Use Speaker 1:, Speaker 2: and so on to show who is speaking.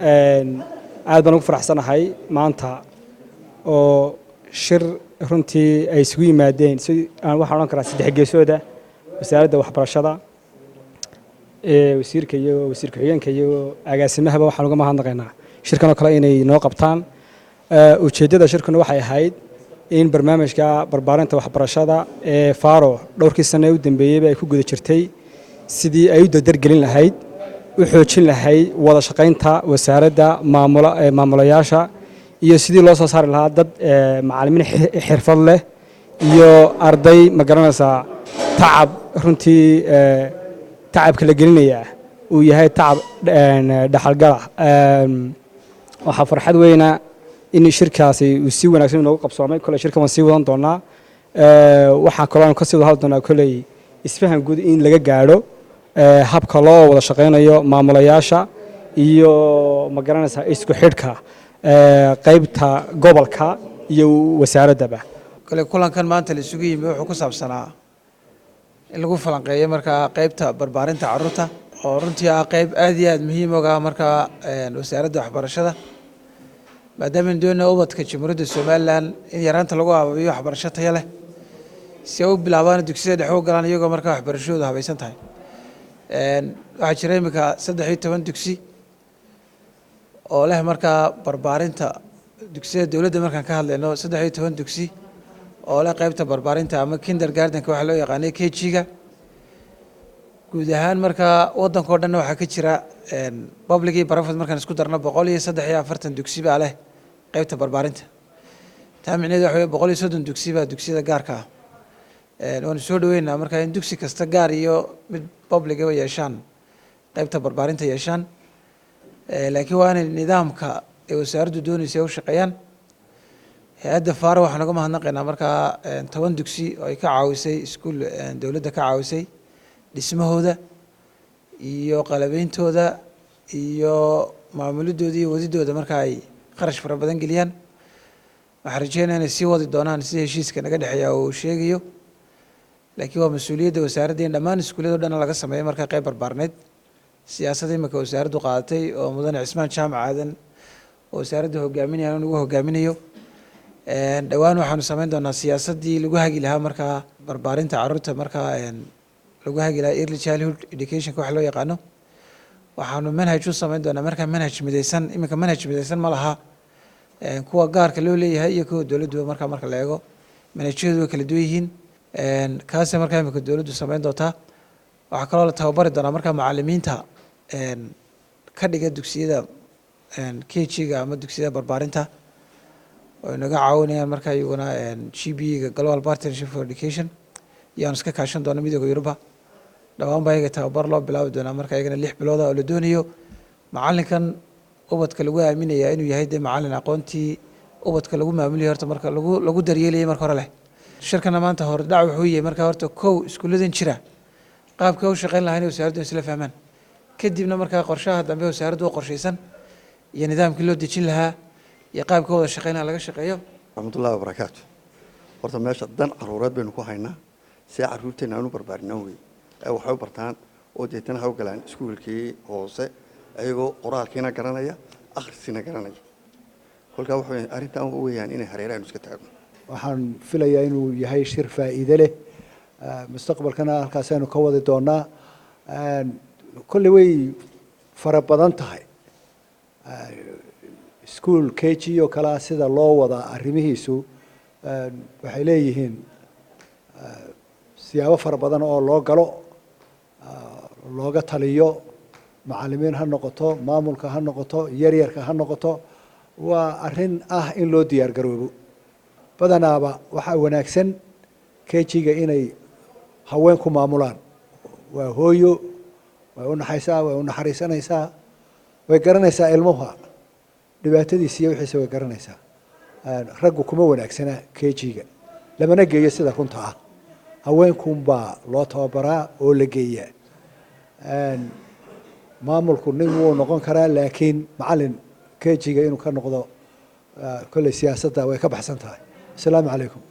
Speaker 1: aad baan ugu faraxsanahay maanta oo shir runtii ay isugu yimaadeen si aan waxaan oran karaa saddex geesooda wasaaradda waxbarashada wasiirka iyo wasiir ku-xigeenka iyo agaasimahaba waxaan uga mahadnaqaynaa shirkan oo kale inay noo qabtaan ujeeddada shirkuna waxay ahayd in barnaamijka barbaarinta waxbarashada ee faro dhowrkii sano ee u dambeeyeyba ay ku guda jirtay sidii ay u dardargelin lahayd u xoojin lahayd wada shaqaynta wasaaradda maamulayaasha iyo sidii loo soo saari lahaa dad macallimiin xirfad leh iyo arday ma garanaysaa tacab runtii tacabka la gelinaya uu yahay tacab dhaxalgala waxaa farxad weyna in shirkaasi uu si wanaagsan inoogu qabsoomay kole shirkan waan sii wadan doonaa waxaa kaloo aan ka sii wada hadli doonaa koley isfahan guud in laga gaadho habka loo wada shaqaynayo maamulayaasha iyo ma garanaysaa isku xidhka qaybta gobolka iyo wasaaraddaba
Speaker 2: kale kulankan maanta la isugu yimi wuxuu ku saabsanaa in lagu falanqeeyo markaa qaybta barbaarinta carruurta oo runtii ah qayb aad iyo aad muhiim uga markaa wasaaradda waxbarashada maadaama aan doonayno ubadka jamhuuriyadda somalilan in yaraanta lagu ababiyo waxbarasho tayo leh si ay u bilaabaan dugsiyada dhexe u galaan iyagoo markaa waxbarashadoodu habaysan tahay waxaa jira imika 13 dugsi oo leh markaa barbaarinta dugsiyada dowladda markaan ka hadlayno 13 dugsi oo leh qaybta barbaarinta ama kindergartenka waxa loo yaqaanay KG-ga guud ahaan markaa waddankoo dhan waxaa ka jira public iyo private markaan isku darno 143 dugsi baa leh qaybta barbaarinta taa micnaheedu waxa weeye 130 dugsi baa dugsiyada gaarka ah waan soo dhaweynaa markaa in dugsi kasta gaar iyo mid public ah yeeshaan qaybta barbaarinta yeeshaan laakiin waa inay nidaamka ee wasaaraddu doonaysa u shaqeeyaan hay-adda faro waxaan uga mahadnaqaynaa markaa 10 dugsi oo ay ka caawisay iskuul dowladda ka caawisay dhismahooda iyo qalabeyntooda iyo maamulidooda iyo wadidooda marka ay kharash fara badan geliyaan waxaan rajeynayaa inay sii wadi doonaan si heshiiska naga dhexeeya uu sheegayo laakiin waa mas-uuliyadda wasaaradda in dhammaan iskuullada dhan laga sameeyo marka qayb barbaarneed siyaasadda imika wasaaraddu qaadatay oo mudane cismaan jaamac aadan oo wasaaradda hogaaminaya ugu hogaaminayo dhowaan waxaanu samayn doonaa siyaasaddii lagu hagi lahaa markaa barbaarinta carruurta markaa lagu hagi lahaa early childhood educationka wax loo yaqaano waxaanu manhaj u samayn doonaa markaa manhaj midaysan iminka manhaj midaysan ma laha kuwa gaarka loo leeyahay iyo kuwa dowladdu marka la eego manhajyadu way kala duwan yihiin kaasay markaa iminka dowladdu samayn doontaa waxaa kaloo la tababari doonaa markaa macallimiinta ka dhiga dugsiyada KG-ga ama dugsiyada barbaarinta oo inaga caawinayaan markaa iyaguna GB-ga Global Partnership for Education iyaan iska kaashan doona midowga Yuruba dhawaan baa iyaga tababar loo bilaabi doonaa markaa iyagana 6 bilood oo la doonayo macallinkan ubadka lagu aaminayaa inuu yahay dee macallin aqoontii ubadka lagu maamuliyo horta marka lagu daryeelayay marka hore leh shirkana maanta hore dhac wuxuu yahay markaa horta kow iskuuladan jira qaabka u shaqeyn lahayn wasaaraddu isla fahmaan kadibna markaa qorshaha dambe wasaaraddu qorshaysan iyo nidaamkii loo dejin lahaa iyo qaabka wada shaqeynaa laga shaqeeyo
Speaker 3: raxmatullaahi wabarakaatu horta meesha dan caruureed baynu ku haynaa si caruurteena aanu barbaarinaa wey waxay u bartaan oo deetana ha u galaan iskuulkii hoose ayagoo qoraalkiina garanaya akhriskiina garanaya kolkaa wuxuu arrintan weeyaan inay hareeraha iska taagno
Speaker 4: waxaan filayaa inuu yahay shir faa'iido leh mustaqbalkana halkaas aynu ka wadi doonaa kolley way fara badan tahay iskuul KG oo kale sida loo wada arrimihiisu waxay leeyihiin siyaabo fara badan oo loo galo looga taliyo macallimiin ha noqoto maamulka ha noqoto yaryarka ha noqoto waa arrin ah in loo diyaar garoobo badanaaba waxaa wanaagsan KG-ga inay haweenku maamulaan waa hooyo way u naxaysaa way u naxariisanaysaa way garanaysaa ilmuha dhibaatadiisa iyo wixiisa way garanaysaa raggu kuma wanaagsana KG-ga lamana geeyo sida runta ah haweenkunbaa loo tababaraa oo la geeyaa maamulku nin wuu noqon karaa laakiin macallin KG-ga inuu ka noqdo kolley siyaasadda way ka baxsan tahay asalaamu calaykum